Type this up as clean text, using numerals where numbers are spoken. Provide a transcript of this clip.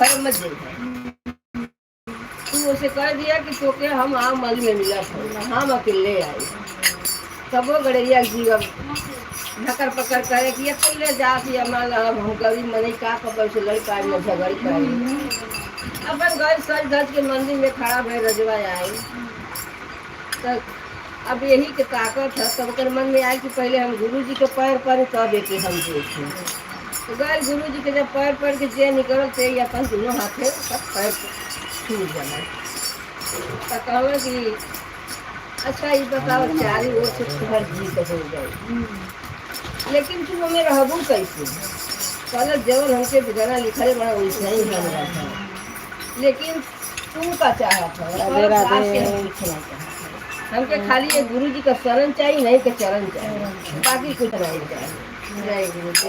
घर मत जाइए। तू उसे कह दिया कि तोके हम आम मल में मिला था, हम अकेले आई सबो गड़ैया जीव ढकर पकड़ करे कि अकेले जाती अमल हम गरीब मनी का पकड़ से लड़का में झगड़ करे अपन गए सज धज के मंदिर में खड़ा भय रजवा आई। तो अब यही के ताकत है तब कर मन में आए कि पहले हम गुरु जी के पैर पर तब एक हम देखें। तो गए गुरु जी के जब पैर पर के जे निकल थे अपन दोनों हाथे सब पैर छूट जाए। तो कहला कि अच्छा ये बताओ चारी ओर से तुम्हार जी हो गई लेकिन तुम हमें रहबू कैसे? कहला जवन हमके गाना लिखले बड़ा वैसे ही हम रहता लेकिन तू का चाहत है हमके खाली ये गुरु जी का शरण चाहिए नहीं के चरण चाहिए बाकी कुछ नहीं चाहिए। जय गुरु जी।